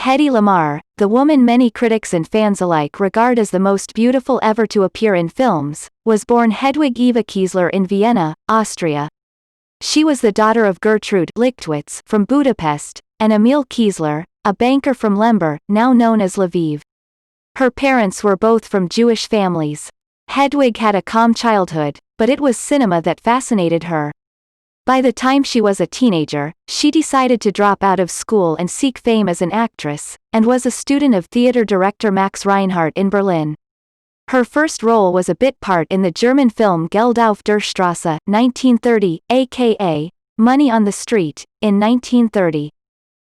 Hedy Lamarr, the woman many critics and fans alike regard as the most beautiful ever to appear in films, was born Hedwig Eva Kiesler in Vienna, Austria. She was the daughter of Gertrude Lichtwitz from Budapest, and Emil Kiesler, a banker from Lemberg, now known as Lviv. Her parents were both from Jewish families. Hedwig had a calm childhood, but it was cinema that fascinated her. By the time she was a teenager, she decided to drop out of school and seek fame as an actress, and was a student of theater director Max Reinhardt in Berlin. Her first role was a bit part in the German film Geld auf der Straße, 1930, aka Money on the Street, in 1930.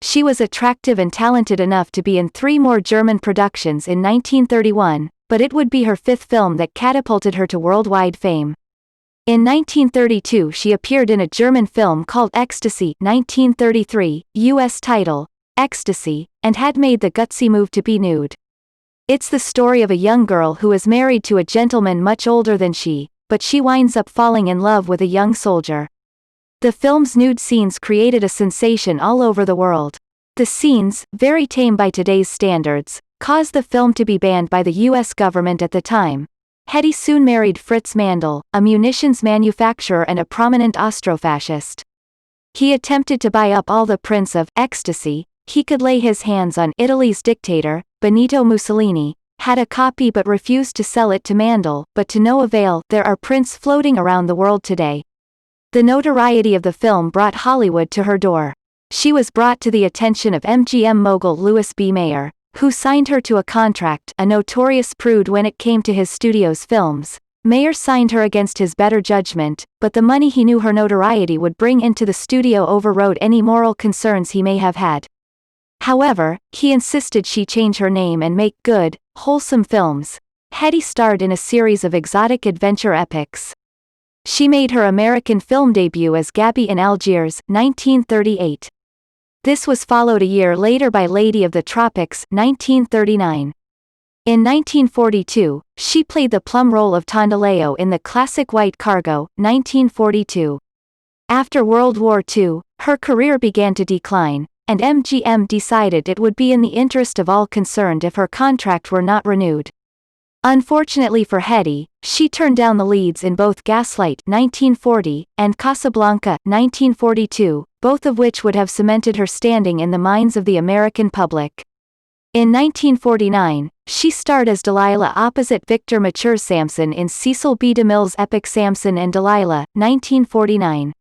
She was attractive and talented enough to be in 3 more German productions in 1931, but it would be her 5th film that catapulted her to worldwide fame. In 1932 she appeared in a German film called Ecstasy, 1933, U.S. title, Ecstasy, and had made the gutsy move to be nude. It's the story of a young girl who is married to a gentleman much older than she, but she winds up falling in love with a young soldier. The film's nude scenes created a sensation all over the world. The scenes, very tame by today's standards, caused the film to be banned by the U.S. government at the time. Hedy soon married Fritz Mandl, a munitions manufacturer and a prominent Austrofascist. He attempted to buy up all the prints of Ecstasy he could lay his hands on. Italy's dictator, Benito Mussolini, had a copy but refused to sell it to Mandl, but to no avail. There are prints floating around the world today. The notoriety of the film brought Hollywood to her door. She was brought to the attention of MGM mogul Louis B. Mayer, who signed her to a contract. A notorious prude when it came to his studio's films, Mayer signed her against his better judgment, but the money he knew her notoriety would bring into the studio overrode any moral concerns he may have had. However, he insisted she change her name and make good, wholesome films. Hedy starred in a series of exotic adventure epics. She made her American film debut as Gabby in Algiers, 1938. This was followed a year later by Lady of the Tropics, 1939. In 1942, she played the plum role of Tondaleo in the classic White Cargo, 1942. After World War II, her career began to decline, and MGM decided it would be in the interest of all concerned if her contract were not renewed. Unfortunately for Hedy, she turned down the leads in both Gaslight, 1940, and Casablanca, 1942, both of which would have cemented her standing in the minds of the American public. In 1949, she starred as Delilah opposite Victor Mature's Samson in Cecil B. DeMille's epic Samson and Delilah, 1949.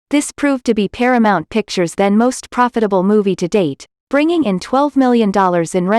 This proved to be Paramount Pictures' then most profitable movie to date, bringing in $12 million in